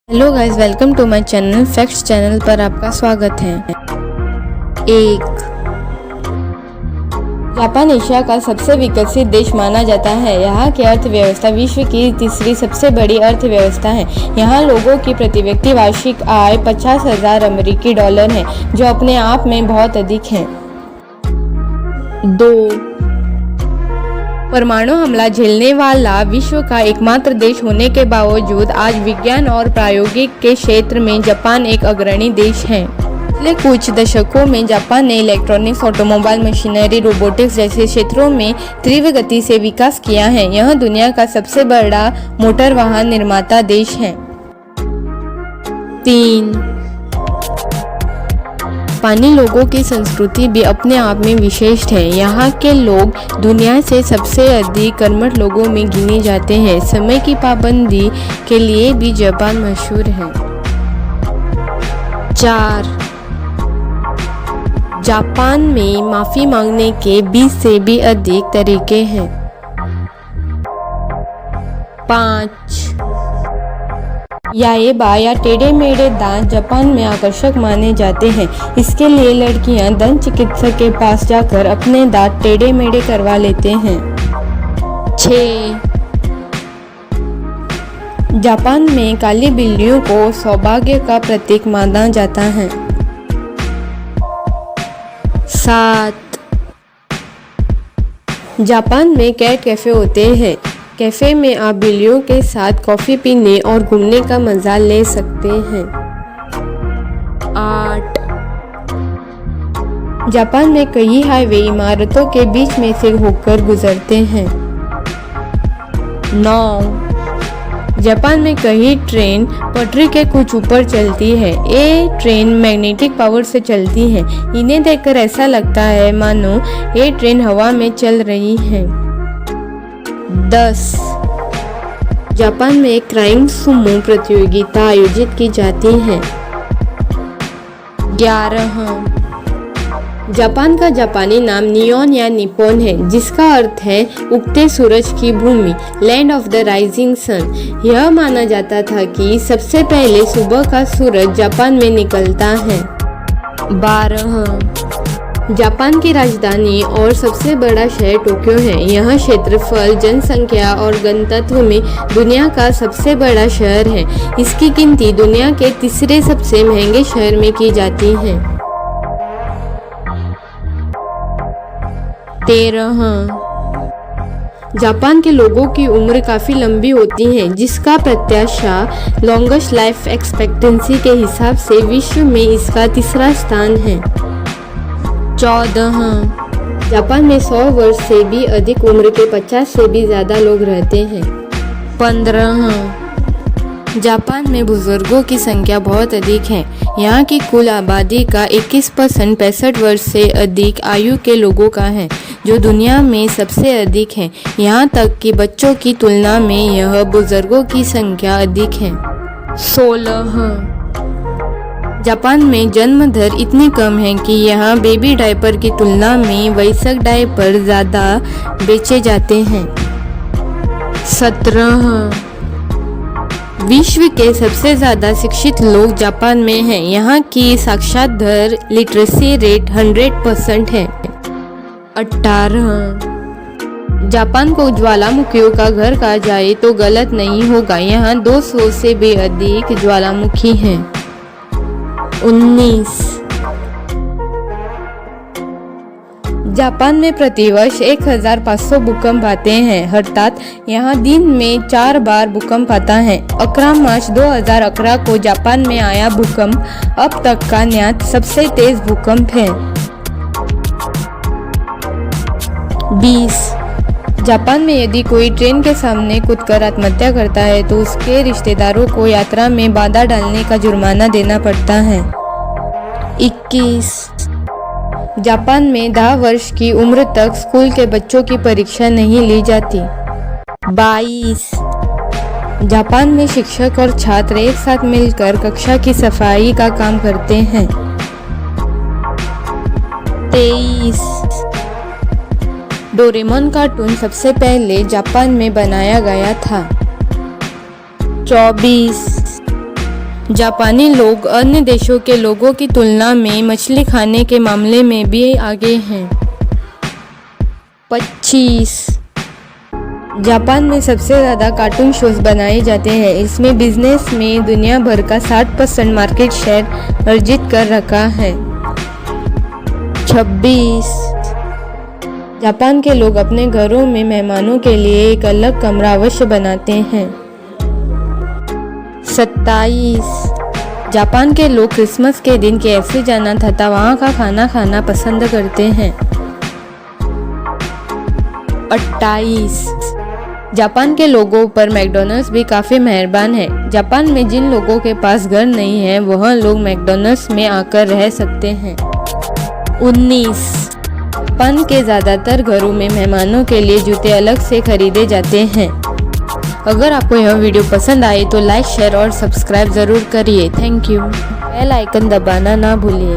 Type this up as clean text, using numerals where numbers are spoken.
Hello guys, welcome to my channel. Facts channel पर आपका स्वागत है। एक, जापान एशिया का सबसे विकसित देश माना जाता है। यहाँ की अर्थव्यवस्था विश्व की तीसरी सबसे बड़ी अर्थव्यवस्था है। यहाँ लोगों की प्रति व्यक्ति वार्षिक आय 50,000 अमेरिकी डॉलर है, जो अपने आप में बहुत अधिक है। 2, परमाणु हमला झेलने वाला विश्व का एकमात्र देश होने के बावजूद आज विज्ञान और प्रौद्योगिकी के क्षेत्र में जापान एक अग्रणी देश है। पिछले कुछ दशकों में जापान ने इलेक्ट्रॉनिक्स, ऑटोमोबाइल, मशीनरी, रोबोटिक्स जैसे क्षेत्रों में तीव्र गति से विकास किया है। यह दुनिया का सबसे बड़ा मोटर वाहन निर्माता देश है। 3, जापानी लोगों की संस्कृति भी अपने आप में विशेष है। यहाँ के लोग दुनिया से सबसे अधिक कर्मठ लोगों में गिने जाते हैं। समय की पाबंदी के लिए भी जापान मशहूर है। 4, जापान में माफी मांगने के 20 से भी अधिक तरीके हैं। 5, याएबा या टेढ़े मेढ़े दांत जापान में आकर्षक माने जाते हैं। इसके लिए लड़कियां दंत चिकित्सक के पास जाकर अपने दांत टेढ़े मेढ़े करवा लेते हैं। 6, जापान में काली बिल्लियों को सौभाग्य का प्रतीक माना जाता है। 7, जापान में कैट कैफे होते हैं। कैफे में आप बिल्लियों के साथ कॉफी पीने और घूमने का मजा ले सकते हैं। 8, जापान में कई हाईवे इमारतों के बीच में से होकर गुजरते हैं। 9, जापान में कई ट्रेन पटरी के कुछ ऊपर चलती है। ये ट्रेन मैग्नेटिक पावर से चलती है। इन्हें देखकर ऐसा लगता है मानो ये ट्रेन हवा में चल रही है। 10, जापान में एक क्राइम सुमो प्रतियोगिता आयोजित की जाती है। 11, जापान का जापानी नाम नियोन या निप्पॉन है, जिसका अर्थ है उगते सूरज की भूमि, land of the rising sun. यह माना जाता था कि सबसे पहले सुबह का सूरज जापान में निकलता है। 12, जापान की राजधानी और सबसे बड़ा शहर टोक्यो है। यह क्षेत्रफल, जनसंख्या और घनत्व में दुनिया का सबसे बड़ा शहर है। इसकी गिनती दुनिया के तीसरे सबसे महंगे शहर में की जाती है। 13, जापान के लोगों की उम्र काफी लंबी होती है, जिसका प्रत्याशा लॉन्गेस्ट लाइफ एक्सपेक्टेंसी के हिसाब से विश्व में इसका तीसरा स्थान है। 14, जापान में 100 वर्ष से भी अधिक उम्र के 50 से भी ज़्यादा लोग रहते हैं। 15, जापान में बुजुर्गों की संख्या बहुत अधिक है। यहाँ की कुल आबादी का 21% 65 वर्ष से अधिक आयु के लोगों का है, जो दुनिया में सबसे अधिक है। यहाँ तक कि बच्चों की तुलना में यह बुजुर्गों की संख्या अधिक है। 16, जापान में जन्म दर इतनी कम है कि यहाँ बेबी डायपर की तुलना में वयस्क डायपर ज़्यादा बेचे जाते हैं। 17, विश्व के सबसे ज़्यादा शिक्षित लोग जापान में हैं। यहाँ की साक्षरता दर लिटरेसी रेट 100% है। 18, जापान को ज्वालामुखियों का घर कहा जाए तो गलत नहीं होगा। यहाँ 200 से भी अधिक ज्वालामुखी हैं। 19, जापान में प्रतिवर्ष 1500 भूकंप आते हैं, अर्थात यहाँ दिन में 4 बार भूकंप आता है। 11 मार्च 2011 को जापान में आया भूकंप अब तक का ज्ञात सबसे तेज भूकंप है। 20, जापान में यदि कोई ट्रेन के सामने कूदकर आत्महत्या करता है तो उसके रिश्तेदारों को यात्रा में बाधा डालने का जुर्माना देना पड़ता है। 21, जापान में 10 वर्ष की उम्र तक स्कूल के बच्चों की परीक्षा नहीं ली जाती। 22, जापान में शिक्षक और छात्र एक साथ मिलकर कक्षा की सफाई का काम करते हैं। 23, डोरेमोन कार्टून सबसे पहले जापान में बनाया गया था। 24, जापानी लोग अन्य देशों के लोगों की तुलना में मछली खाने के मामले में भी आगे हैं। 25 जापान में सबसे ज़्यादा कार्टून शोज बनाए जाते हैं। इसमें बिजनेस में दुनिया भर का 60% मार्केट शेयर अर्जित कर रखा है। 26 जापान के लोग अपने घरों में मेहमानों के लिए एक अलग कमरा अवश्य बनाते हैं। 27 जापान के लोग क्रिसमस के दिन KFC जाना तथा वहाँ का खाना खाना पसंद करते हैं। 28 जापान के लोगों पर मैकडॉनल्ड्स भी काफ़ी मेहरबान है। जापान में जिन लोगों के पास घर नहीं है वह लोग मैकडॉनल्ड्स में आकर रह सकते हैं। 19 जापान के ज़्यादातर घरों में मेहमानों के लिए जूते अलग से खरीदे जाते हैं। अगर आपको यह वीडियो पसंद आए तो लाइक शेयर और सब्सक्राइब ज़रूर करिए। Thank you. बेल आइकन दबाना ना भूलिए।